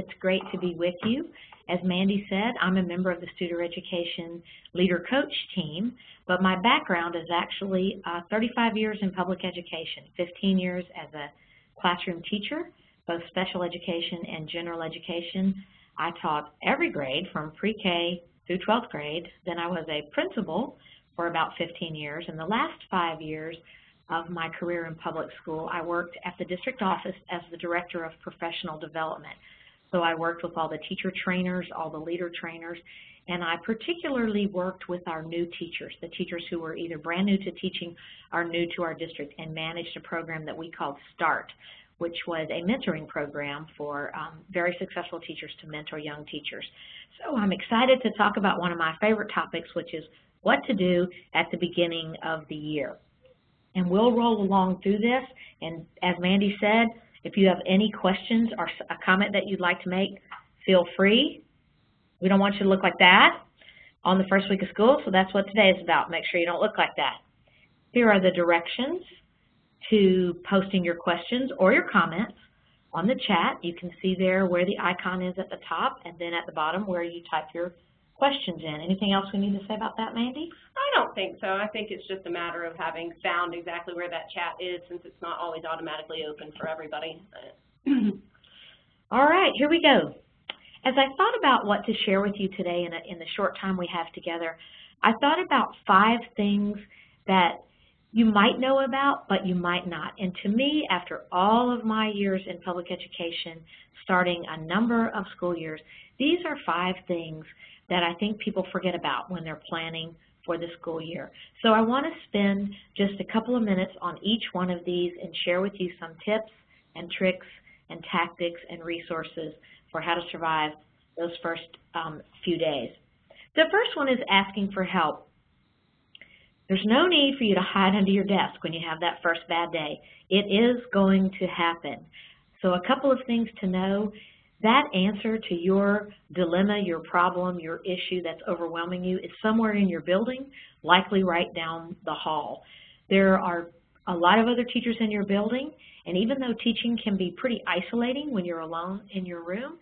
It's great to be with you. As Mandy said, I'm a member of the Studer Education Leader Coach team, but my background is actually 35 years in public education, 15 years as a classroom teacher, both special education and general education. I taught every grade from pre-K through 12th grade. Then I was a principal for about 15 years. In the last 5 years of my career in public school, I worked at the district office as the director of professional development. So I worked with all the teacher trainers, all the leader trainers, and I particularly worked with our new teachers, the teachers who were either brand new to teaching or new to our district, and managed a program that we called START, which was a mentoring program for very successful teachers to mentor young teachers. So I'm excited to talk about one of my favorite topics, which is what to do at the beginning of the year. And we'll roll along through this, and as Mandy said, if you have any questions or a comment that you'd like to make, feel free. We don't want you to look like that on the first week of school, so that's what today is about. Make sure you don't look like that. Here are the directions to posting your questions or your comments on the chat. You can see there where the icon is at the top, and then at the bottom where you type your questions in. Anything else we need to say about that, Mandy? I don't think so. I think it's just a matter of having found exactly where that chat is, since it's not always automatically open for everybody. All right, here we go. As I thought about what to share with you today in the short time we have together, I thought about 5 things that you might know about, but you might not. And to me, after all of my years in public education, starting a number of school years, these are 5 things that I think people forget about when they're planning for the school year. So I want to spend just a couple of minutes on each one of these and share with you some tips and tricks and tactics and resources for how to survive those first few days. The first one is asking for help. There's no need for you to hide under your desk when you have that first bad day. It is going to happen. So a couple of things to know. That answer to your dilemma, your problem, your issue that's overwhelming you is somewhere in your building, likely right down the hall. There are a lot of other teachers in your building, and even though teaching can be pretty isolating when you're alone in your room,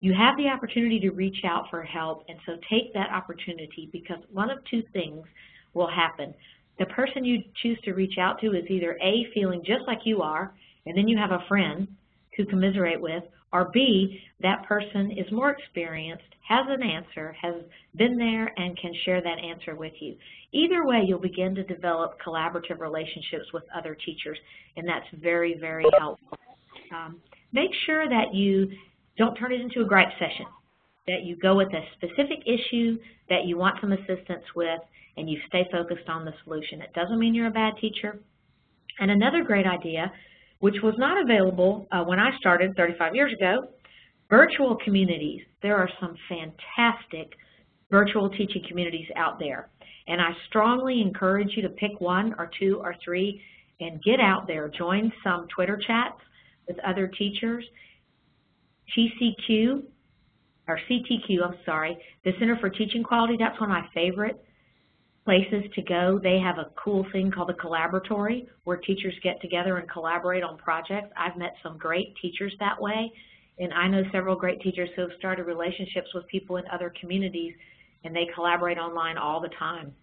you have the opportunity to reach out for help, and so take that opportunity, because one of 2 things will happen. The person you choose to reach out to is either A, feeling just like you are, and then you have a friend to commiserate with, or B, that person is more experienced, has an answer, has been there, and can share that answer with you. Either way, you'll begin to develop collaborative relationships with other teachers, and that's very, very helpful. Make sure that you don't turn it into a gripe session, that you go with a specific issue that you want some assistance with, and you stay focused on the solution. It doesn't mean you're a bad teacher. And another great idea, which was not available when I started 35 years ago, virtual communities. There are some fantastic virtual teaching communities out there, and I strongly encourage you to pick 1 or 2 or 3 and get out there. Join some Twitter chats with other teachers. TCQ, or CTQ, I'm sorry, the Center for Teaching Quality, that's one of my favorite places to go. They have a cool thing called the Collaboratory, where teachers get together and collaborate on projects. I've met some great teachers that way, and I know several great teachers who have started relationships with people in other communities, and they collaborate online all the time.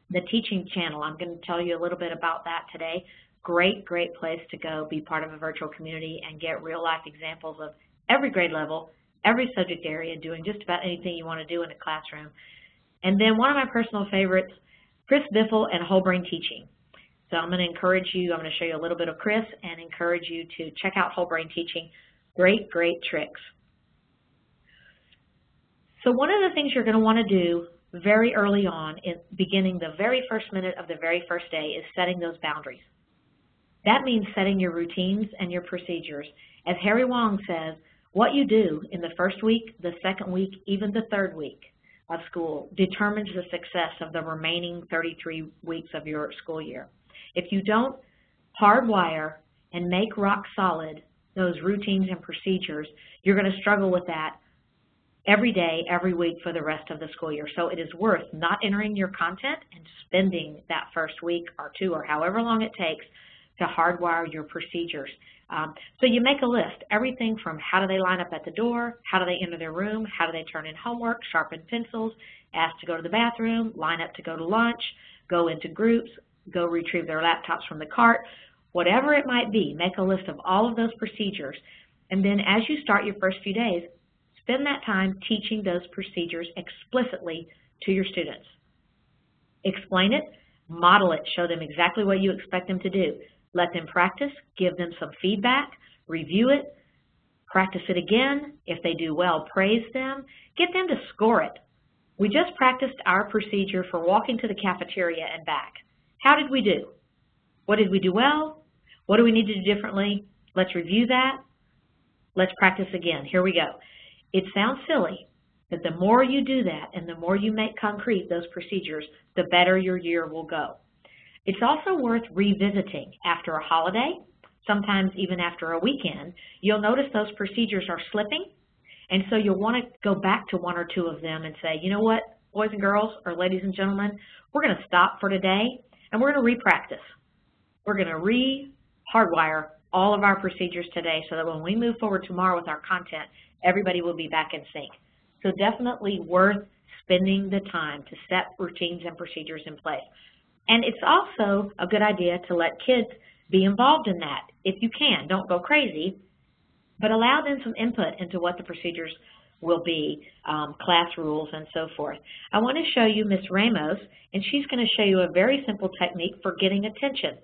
The Teaching Channel, I'm going to tell you a little bit about that today. Great, great place to go, be part of a virtual community, and get real-life examples of every grade level, every subject area, doing just about anything you want to do in a classroom. And then one of my personal favorites, Chris Biffle and Whole Brain Teaching. So I'm going to encourage you, I'm going to show you a little bit of Chris and encourage you to check out Whole Brain Teaching. Great, great tricks. So one of the things you're going to want to do very early on, in beginning the very first minute of the very first day, is setting those boundaries. That means setting your routines and your procedures. As Harry Wong says, what you do in the first week, the second week, even the 3rd week of school determines the success of the remaining 33 weeks of your school year. If you don't hardwire and make rock solid those routines and procedures, you're going to struggle with that every day, every week for the rest of the school year. So it is worth not entering your content and spending that first week or 2 or however long it takes to hardwire your procedures. So you make a list, everything from how do they line up at the door, how do they enter their room, how do they turn in homework, sharpen pencils, ask to go to the bathroom, line up to go to lunch, go into groups, go retrieve their laptops from the cart, whatever it might be. Make a list of all of those procedures. And then as you start your first few days, spend that time teaching those procedures explicitly to your students. Explain it, model it, show them exactly what you expect them to do. Let them practice, give them some feedback, review it, practice it again. If they do well, praise them. Get them to score it. We just practiced our procedure for walking to the cafeteria and back. How did we do? What did we do well? What do we need to do differently? Let's review that. Let's practice again. Here we go. It sounds silly, but the more you do that and the more you make concrete those procedures, the better your year will go. It's also worth revisiting after a holiday, sometimes even after a weekend. You'll notice those procedures are slipping, and so you'll want to go back to one or two of them and say, you know what, boys and girls, or ladies and gentlemen, we're going to stop for today, and we're going to re-practice. We're going to re-hardwire all of our procedures today so that when we move forward tomorrow with our content, everybody will be back in sync. So definitely worth spending the time to set routines and procedures in place. And it's also a good idea to let kids be involved in that. If you can, don't go crazy, but allow them some input into what the procedures will be, class rules, and so forth. I want to show you Ms. Ramos, and she's going to show you a very simple technique for getting attention.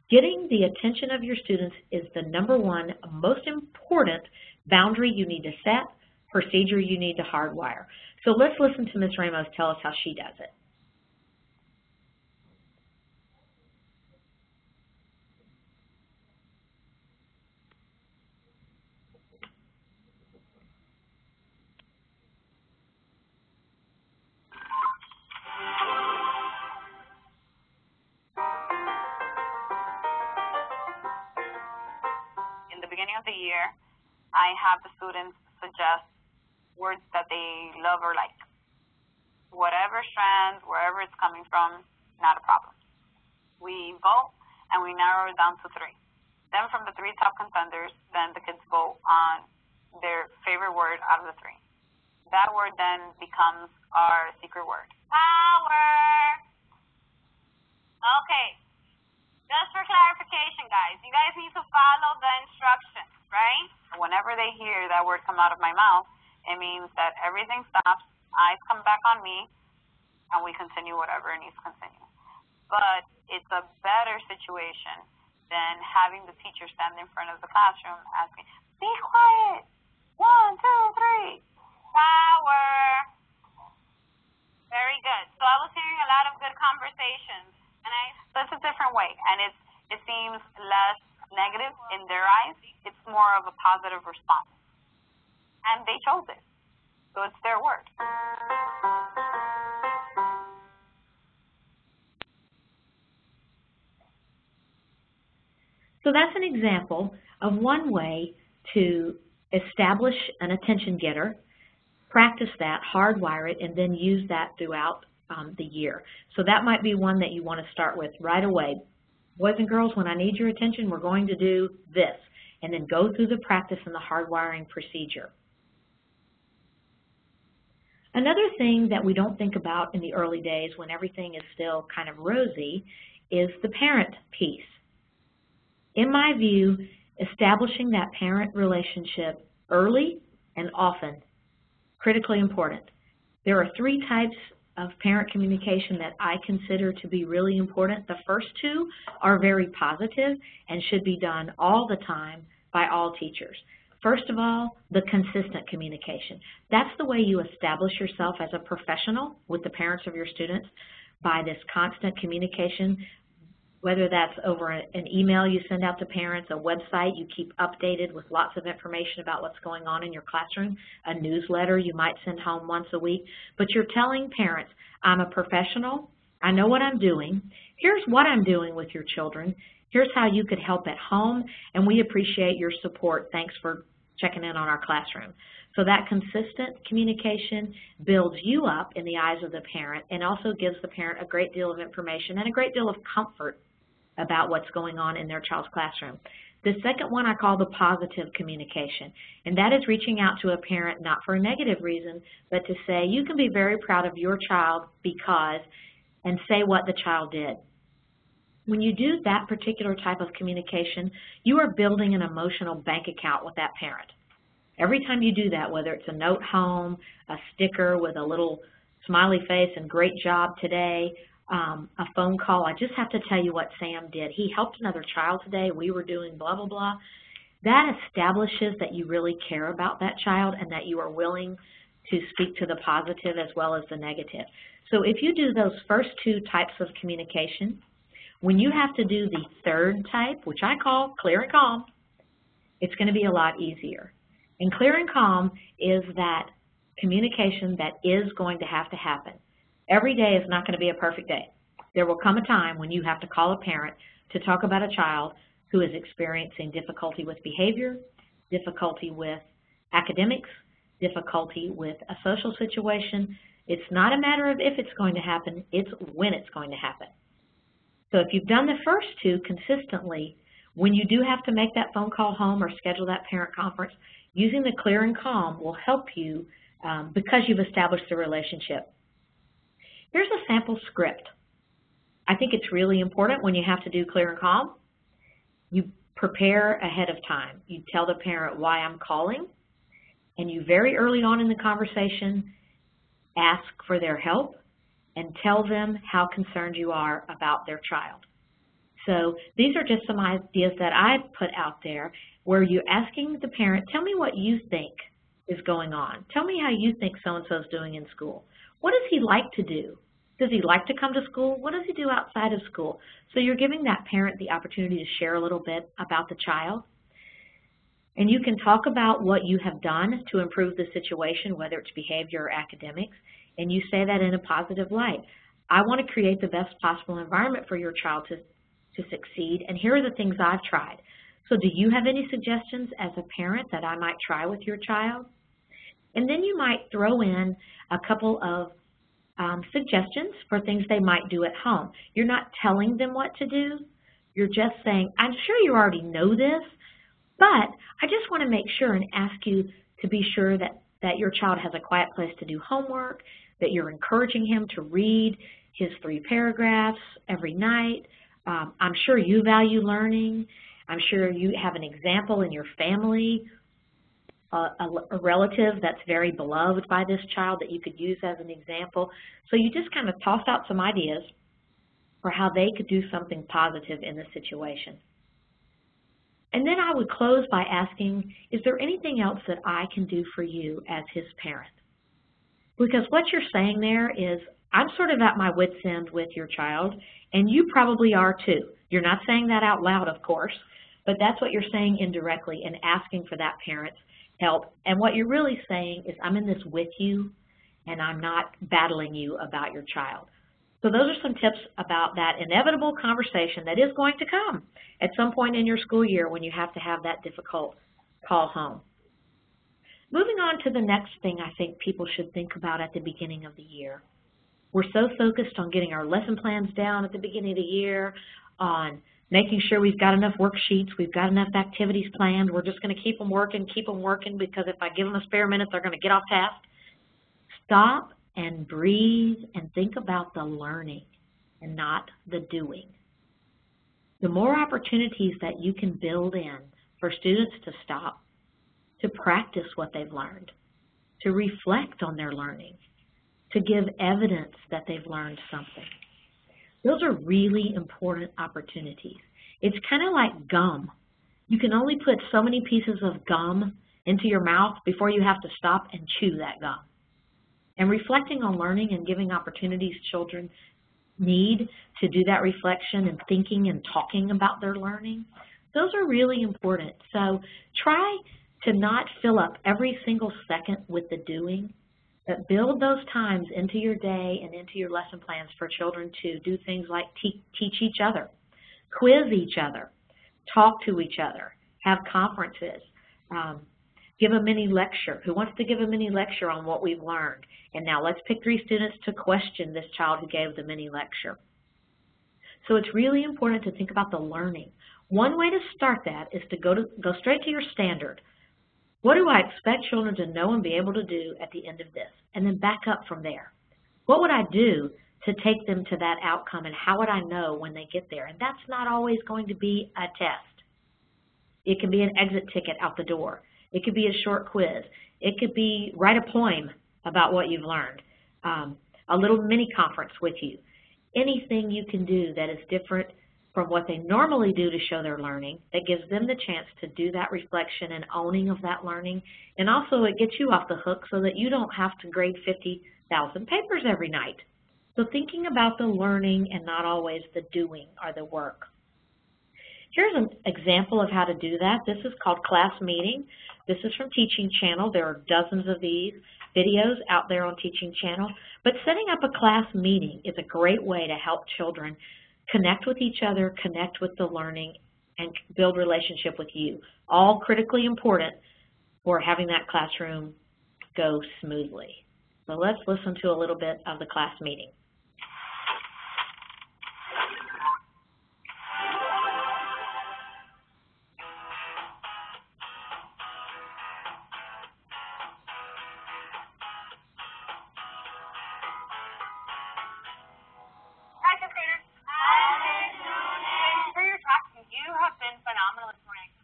Getting the attention of your students is the #1 most important boundary you need to set, procedure you need to hardwire. So let's listen to Ms. Ramos tell us how she does it. In the beginning of the year, I have the students suggest words that they love or like. Whatever strand, wherever it's coming from, not a problem. We vote and we narrow it down to 3. Then from the 3 top contenders, then the kids vote on their favorite word out of the 3. That word then becomes our secret word. Power! Okay. Just for clarification, guys, you guys need to follow the instructions, right? Whenever they hear that word come out of my mouth, it means that everything stops, eyes come back on me, and we continue whatever needs to continue. But it's a better situation than having the teacher stand in front of the classroom asking, be quiet, 1, 2, 3, power. Very good. So I was hearing a lot of good conversations. So it's a different way, and it seems less negative in their eyes. It's more of a positive response. And they chose it, so it's their word. So that's an example of one way to establish an attention getter, practice that, hardwire it, and then use that throughout the year. So that might be one that you want to start with right away. Boys and girls, when I need your attention, we're going to do this, and then go through the practice and the hardwiring procedure. Another thing that we don't think about in the early days when everything is still kind of rosy is the parent piece. In my view, establishing that parent relationship early and often, critically important. There are 3 types of parent communication that I consider to be really important. The first 2 are very positive and should be done all the time by all teachers. First of all, the consistent communication. That's the way you establish yourself as a professional with the parents of your students, by this constant communication, whether that's over an email you send out to parents, a website you keep updated with lots of information about what's going on in your classroom, a newsletter you might send home once a week, but you're telling parents, I'm a professional, I know what I'm doing, here's what I'm doing with your children, here's how you could help at home, and we appreciate your support. Thanks for checking in on our classroom. So that consistent communication builds you up in the eyes of the parent and also gives the parent a great deal of information and a great deal of comfort about what's going on in their child's classroom. The second one I call the positive communication, and that is reaching out to a parent not for a negative reason, but to say you can be very proud of your child because, and say what the child did. When you do that particular type of communication, you are building an emotional bank account with that parent. Every time you do that, whether it's a note home, a sticker with a little smiley face and great job today, a phone call, I just have to tell you what Sam did. He helped another child today. We were doing blah, blah, blah. That establishes that you really care about that child and that you are willing to speak to the positive as well as the negative. So if you do those first two types of communication, when you have to do the third type, which I call clear and calm, it's going to be a lot easier. And clear and calm is that communication that is going to happen. Every day is not going to be a perfect day. There will come a time when you have to call a parent to talk about a child who is experiencing difficulty with behavior, difficulty with academics, difficulty with a social situation. It's not a matter of if it's going to happen, it's when it's going to happen. So if you've done the first two consistently, when you do have to make that phone call home or schedule that parent conference, using the clear and calm will help you because you've established the relationship. Here's a sample script. I think it's really important when you have to do clear and calm. You prepare ahead of time. You tell the parent why I'm calling, and you very early on in the conversation ask for their help and tell them how concerned you are about their child. So these are just some ideas that I put out there where you're asking the parent, tell me what you think is going on. Tell me how you think so-and-so is doing in school. What does he like to do? Does he like to come to school? What does he do outside of school? So you're giving that parent the opportunity to share a little bit about the child. And you can talk about what you have done to improve the situation, whether it's behavior or academics, and you say that in a positive light. I want to create the best possible environment for your child to succeed, and here are the things I've tried. So do you have any suggestions as a parent that I might try with your child? And then you might throw in a couple of suggestions for things they might do at home. You're not telling them what to do. You're just saying, I'm sure you already know this, but I just want to make sure and ask you to be sure that your child has a quiet place to do homework, that you're encouraging him to read his 3 paragraphs every night. I'm sure you value learning. I'm sure you have an example in your family, a relative that's very beloved by this child that you could use as an example. So you just kind of toss out some ideas for how they could do something positive in the situation. And then I would close by asking, is there anything else that I can do for you as his parent? Because what you're saying there is, I'm sort of at my wit's end with your child, and you probably are too. You're not saying that out loud, of course, but that's what you're saying indirectly and asking for that parent's help. And what you're really saying is, I'm in this with you, and I'm not battling you about your child. So those are some tips about that inevitable conversation that is going to come at some point in your school year when you have to have that difficult call home. Moving on to the next thing I think people should think about at the beginning of the year. We're so focused on getting our lesson plans down at the beginning of the year, on making sure we've got enough worksheets, we've got enough activities planned, we're just going to keep them working, because if I give them a spare minute, they're going to get off task. Stop and breathe and think about the learning and not the doing. The more opportunities that you can build in for students to stop, to practice what they've learned, to reflect on their learning, to give evidence that they've learned something. Those are really important opportunities. It's kind of like gum. You can only put so many pieces of gum into your mouth before you have to stop and chew that gum. And reflecting on learning and giving opportunities children need to do that reflection and thinking and talking about their learning, those are really important. So try to not fill up every single second with the doing, but build those times into your day and into your lesson plans for children to do things like teach each other, quiz each other, talk to each other, have conferences, give a mini lecture. Who wants to give a mini lecture on what we've learned? And now let's pick 3 students to question this child who gave the mini lecture. So it's really important to think about the learning. One way to start that is to go straight to your standard. What do I expect children to know and be able to do at the end of this? And then back up from there. What would I do to take them to that outcome, and how would I know when they get there? And that's not always going to be a test. It can be an exit ticket out the door. It could be a short quiz. It could be write a poem about what you've learned, a little mini conference with you. Anything you can do that is different from what they normally do to show their learning, that gives them the chance to do that reflection and owning of that learning, and also it gets you off the hook so that you don't have to grade 50,000 papers every night. So thinking about the learning and not always the doing or the work. Here's an example of how to do that. This is called Class Meeting. This is from Teaching Channel. There are dozens of these videos out there on Teaching Channel. But setting up a class meeting is a great way to help children connect with each other, connect with the learning, and build relationship with you. All critically important for having that classroom go smoothly. So let's listen to a little bit of the class meeting.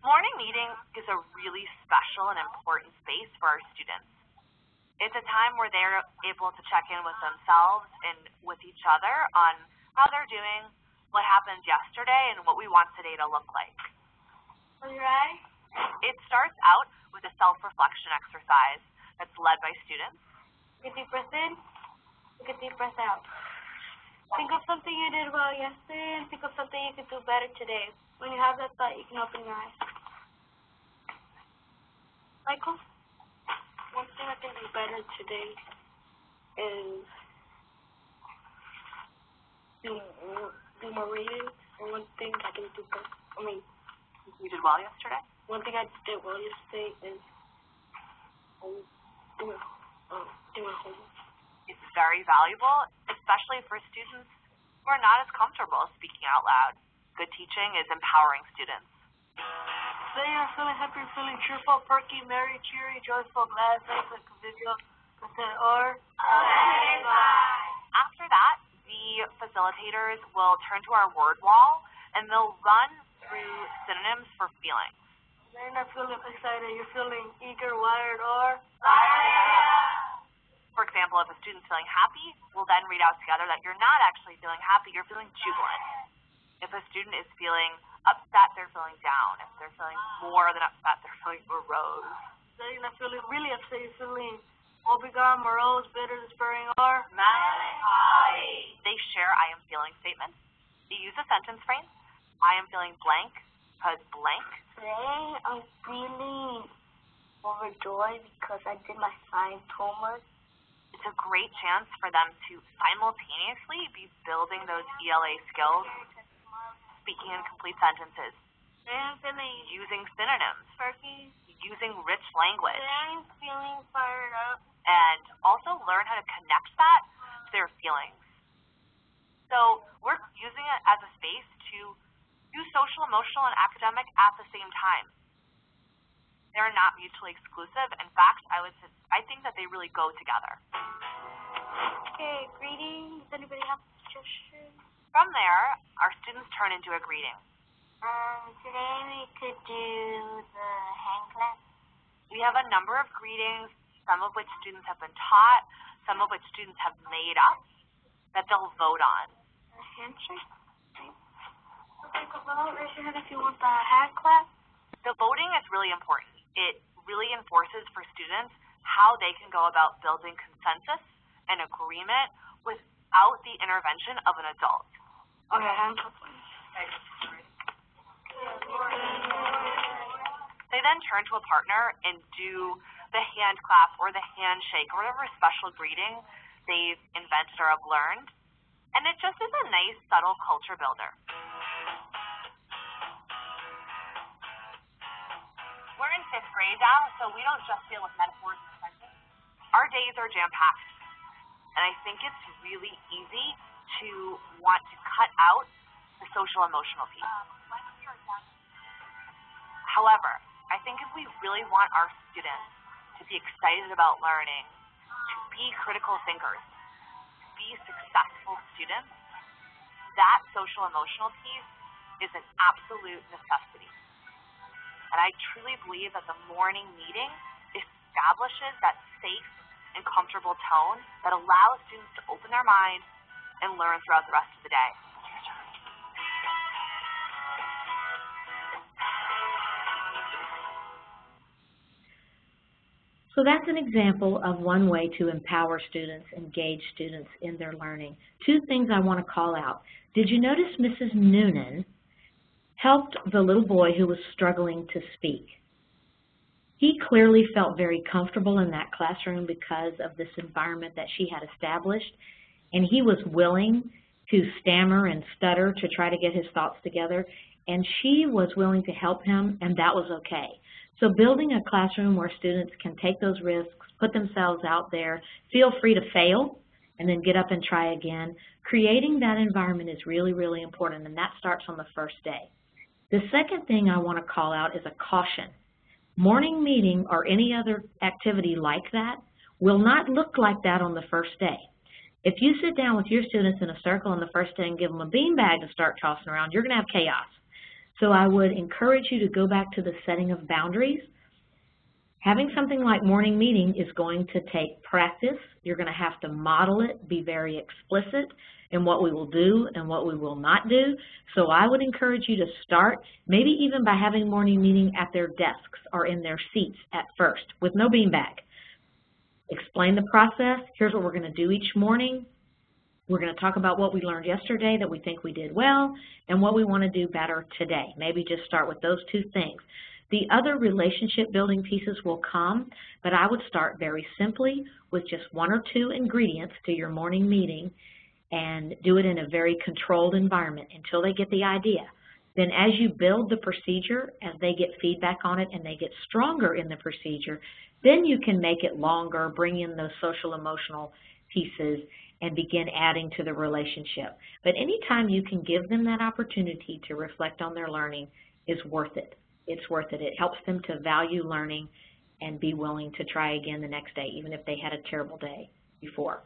Morning meeting is a really special and important space for our students. It's a time where they're able to check in with themselves and with each other on how they're doing, what happened yesterday, and what we want today to look like. Right. It starts out with a self-reflection exercise that's led by students. Take a deep breath in, take a deep breath out. Think of something you did well yesterday and think of something you could do better today. When you have that thought, you can open your eyes. Michael? One thing I can do better today is do more reading. And one thing I can do better, You did well yesterday? one thing I did well yesterday is do my homework. It's very valuable, especially for students who are not as comfortable speaking out loud. Good teaching is empowering students. Today I'm feeling happy, feeling cheerful, perky, merry, cheery, joyful, glad, thankful, convivial, content, or After that, the facilitators will turn to our word wall and they'll run through synonyms for feelings. You're not feeling excited, you're feeling eager, wired, or For example, if a student's feeling happy, we'll then read out together that you're not actually feeling happy, you're feeling jubilant. If a student is feeling upset, they're feeling down. If they're feeling more than upset, they're feeling morose. Today you're not feeling really upset, you're feeling woebegone, morose, bitter, despairing, or melancholy. They share I am feeling statements. They use a sentence frame. I am feeling blank because blank. Today I'm feeling overjoyed because I did my science homework. It's a great chance for them to simultaneously be building those ELA skills, speaking in complete sentences, Today I'm feeling using synonyms, perky. using rich language, Today I'm feeling fired up. and also learn how to connect that to their feelings. So we're using it as a space to do social, emotional, and academic at the same time. They're not mutually exclusive. In fact, I think that they really go together. Okay, greetings. Anybody have a suggestion? From there, our students turn into a greeting. Today we could do the hand clap. We have a number of greetings, some of which students have been taught, some of which students have made up, that they'll vote on. A handshake. Okay, go vote. Raise your hand if you want the hand clap. The voting is really important. It really enforces for students how they can go about building consensus and agreement without the intervention of an adult. Okay, hand clap. They then turn to a partner and do the hand clap or the handshake or whatever special greeting they've invented or have learned. And it just is a nice, subtle culture builder. We're in 5th grade now, so we don't just deal with metaphors and sentences. Our days are jam-packed. And I think it's really easy to want to cut out the social-emotional piece. However, I think if we really want our students to be excited about learning, to be critical thinkers, to be successful students, that social emotional piece is an absolute necessity. And I truly believe that the morning meeting establishes that safe and comfortable tone that allows students to open their mind and learn throughout the rest of the day. So that's an example of one way to empower students, engage students in their learning. Two things I want to call out. Did you notice Mrs. Noonan helped the little boy who was struggling to speak? He clearly felt very comfortable in that classroom because of this environment that she had established, and he was willing to stammer and stutter to try to get his thoughts together, and she was willing to help him, and that was okay. So building a classroom where students can take those risks, put themselves out there, feel free to fail, and then get up and try again. Creating that environment is really, really important, and that starts on the first day. The second thing I want to call out is a caution. Morning meeting or any other activity like that will not look like that on the first day. If you sit down with your students in a circle on the first day and give them a beanbag to start tossing around, you're going to have chaos. So I would encourage you to go back to the setting of boundaries. Having something like morning meeting is going to take practice. You're going to have to model it, be very explicit in what we will do and what we will not do. So I would encourage you to start, maybe even by having morning meeting at their desks or in their seats at first with no beanbag. Explain the process. Here's what we're going to do each morning. We're going to talk about what we learned yesterday that we think we did well and what we want to do better today. Maybe just start with those two things. The other relationship building pieces will come, but I would start very simply with just one or two ingredients to your morning meeting and do it in a very controlled environment until they get the idea. Then as you build the procedure, as they get feedback on it and they get stronger in the procedure, then you can make it longer, bring in those social emotional pieces, and begin adding to the relationship. But anytime you can give them that opportunity to reflect on their learning is worth it. It's worth it. It helps them to value learning and be willing to try again the next day, even if they had a terrible day before.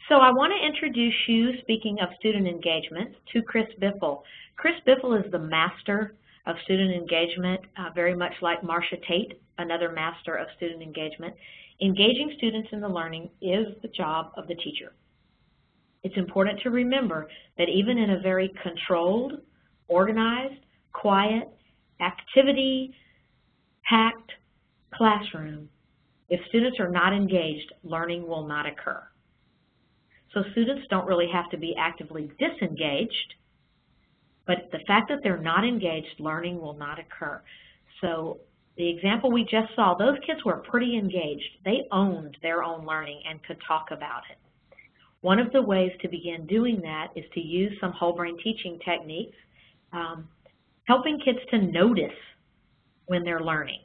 So I want to introduce you, speaking of student engagement, to Chris Biffle. Chris Biffle is the master of student engagement, very much like Marcia Tate, another master of student engagement. Engaging students in the learning is the job of the teacher. It's important to remember that even in a very controlled, organized, quiet, activity-packed classroom, if students are not engaged, learning will not occur. So students don't really have to be actively disengaged, but the fact that they're not engaged, learning will not occur. So the example we just saw, those kids were pretty engaged. They owned their own learning and could talk about it. One of the ways to begin doing that is to use some whole brain teaching techniques, helping kids to notice when they're learning.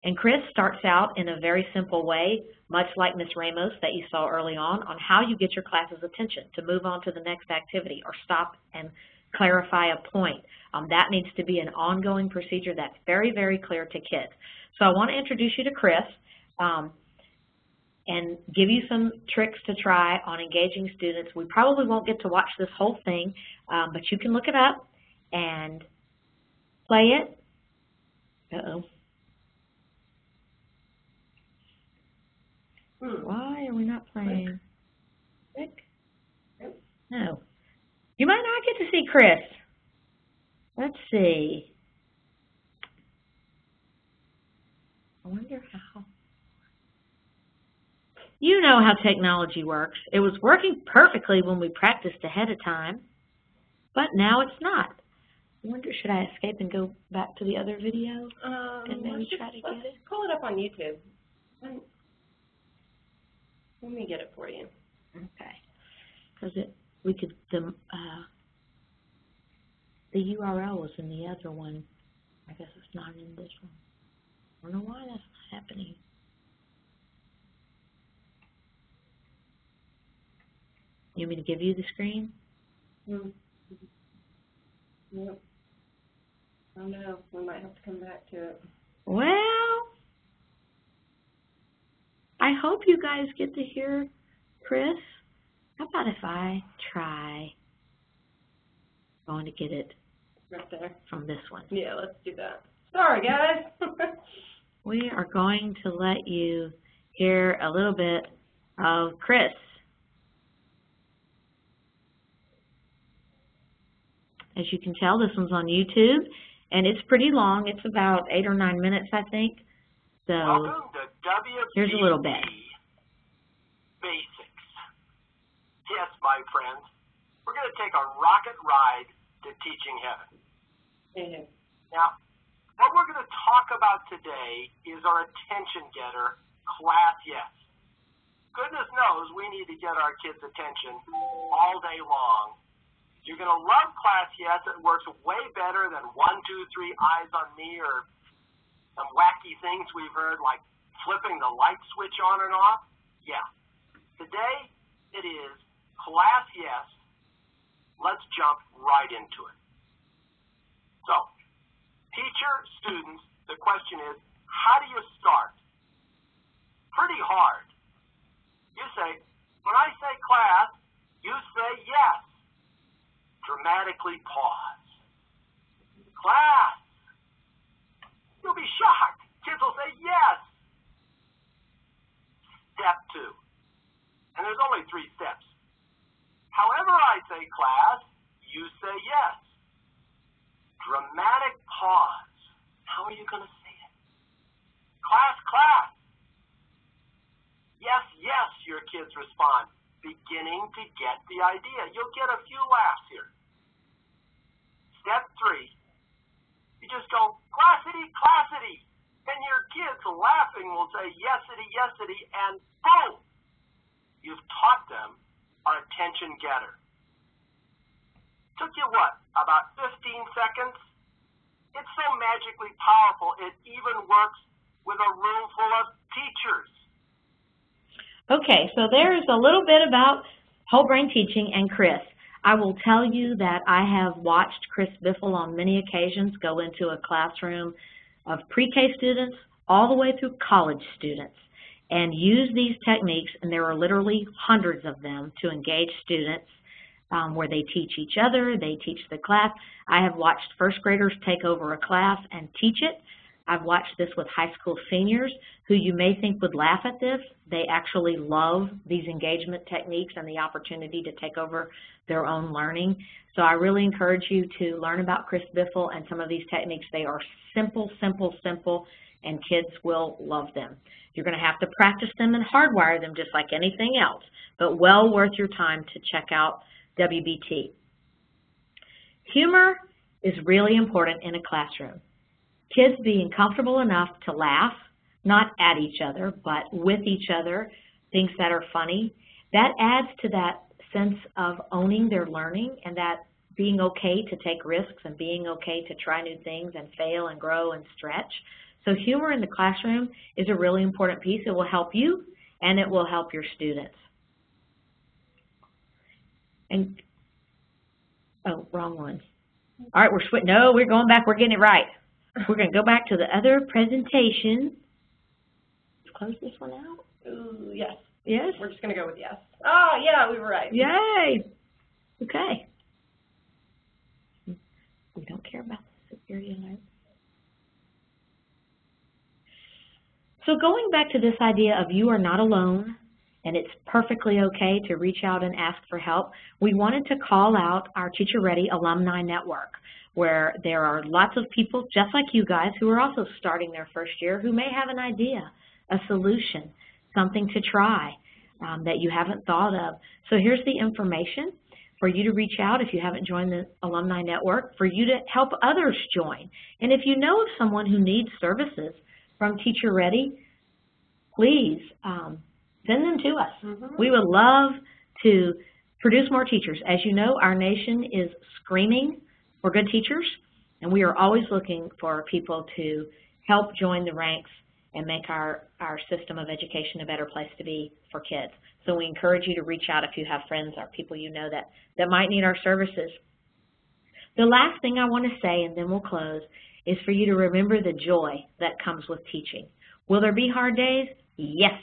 And Chris starts out in a very simple way, much like Ms. Ramos that you saw early on how you get your class's attention to move on to the next activity or stop and clarify a point. That needs to be an ongoing procedure that's very, very clear to kids. So I want to introduce you to Chris and give you some tricks to try on engaging students. We probably won't get to watch this whole thing, but you can look it up and play it. Uh-oh. Why are we not playing? Rick? No. You might not get to see Chris. Let's see. I wonder how. You know how technology works. It was working perfectly when we practiced ahead of time, but now it's not. I wonder, should I escape and go back to the other video and maybe try to get it? Pull it up on YouTube. Let me get it for you. Okay. Because we could, the URL was in the other one. I guess it's not in this one. I don't know why that's not happening. You want me to give you the screen? Yep. Oh no, we might have to come back to it. Well, I hope you guys get to hear Chris. How about if I try going to get it Right there. from this one? Yeah, let's do that. Sorry, guys. We are going to let you hear a little bit of Chris. As you can tell, this one's on YouTube, and it's pretty long. It's about 8 or 9 minutes, I think. So Welcome to WBT here's a little bit. Basics. Yes, my friends, we're going to take a rocket ride to teaching heaven. Mhm. Now, what we're going to talk about today is our attention getter, Class Yes. Goodness knows we need to get our kids' attention all day long. You're going to love Class Yes. It works way better than 1, 2, 3 eyes on me or some wacky things we've heard like flipping the light switch on and off. Yeah. Today it is Class Yes. Let's jump right into it. So, teacher, students, the question is, how do you start? Pretty hard. You say, when I say class, you say yes. Dramatically pause. Class. You'll be shocked. Kids will say yes. Step 2. And there's only 3 steps. However I say class, you say yes. Dramatic pause. How are you going to say it? Class, class. Yes, yes, your kids respond, beginning to get the idea. You'll get a few laughs here. Step 3, you just go, classity, classity. And your kids laughing will say, yesity, yesity, and boom! You've taught them our attention getter. Took you what, about 15 seconds? It's so magically powerful, it even works with a room full of teachers. Okay, so there's a little bit about whole brain teaching and Chris. I will tell you that I have watched Chris Biffle on many occasions go into a classroom of pre-K students all the way through college students and use these techniques, and there are literally hundreds of them, to engage students where they teach each other, they teach the class. I have watched first graders take over a class and teach it. I've watched this with high school seniors who you may think would laugh at this. They actually love these engagement techniques and the opportunity to take over their own learning. So I really encourage you to learn about Chris Biffle and some of these techniques. They are simple, simple, simple, and kids will love them. You're going to have to practice them and hardwire them just like anything else, but well worth your time to check out WBT. Humor is really important in a classroom. Kids being comfortable enough to laugh, not at each other, but with each other, things that are funny, that adds to that sense of owning their learning and that being okay to take risks and being okay to try new things and fail and grow and stretch. So humor in the classroom is a really important piece. It will help you and it will help your students. And, oh, wrong one. All right, we're going back. We're getting it right. We're going to go back to the other presentation. Close this one out. Ooh, yes. Yes? We're just going to go with yes. Oh, yeah, we were right. Yay! Okay. We don't care about the security alert. So going back to this idea of you are not alone, and it's perfectly okay to reach out and ask for help, we wanted to call out our Teacher Ready Alumni Network, where there are lots of people just like you guys who are also starting their first year who may have an idea, a solution, something to try that you haven't thought of. So here's the information for you to reach out if you haven't joined the Alumni Network, for you to help others join. And if you know of someone who needs services from Teacher Ready, please send them to us. Mm-hmm. We would love to produce more teachers. As you know, our nation is screaming for good teachers, and we are always looking for people to help join the ranks and make our system of education a better place to be for kids. So we encourage you to reach out if you have friends or people you know that might need our services. The last thing I want to say, and then we'll close, is for you to remember the joy that comes with teaching. Will there be hard days? Yes.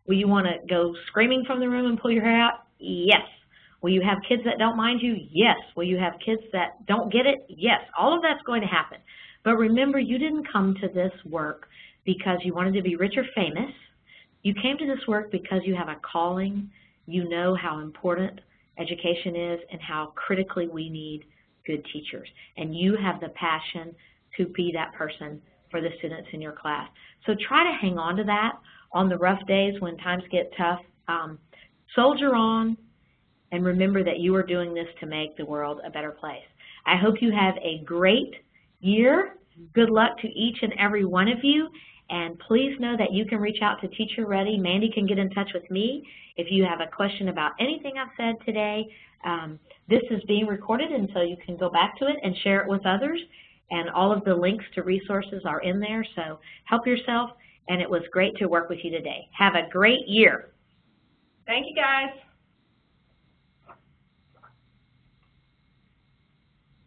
Will you want to go screaming from the room and pull your hair out? Yes. Will you have kids that don't mind you? Yes. Will you have kids that don't get it? Yes. All of that's going to happen. But remember, you didn't come to this work because you wanted to be rich or famous. You came to this work because you have a calling. You know how important education is and how critically we need good teachers. And you have the passion to be that person for the students in your class. So try to hang on to that on the rough days when times get tough. Soldier on, and remember that you are doing this to make the world a better place. I hope you have a great year. Good luck to each and every one of you. And please know that you can reach out to Teacher Ready. Mandy can get in touch with me if you have a question about anything I've said today. This is being recorded, and so you can go back to it and share it with others. And all of the links to resources are in there, so help yourself. And it was great to work with you today. Have a great year. Thank you, guys.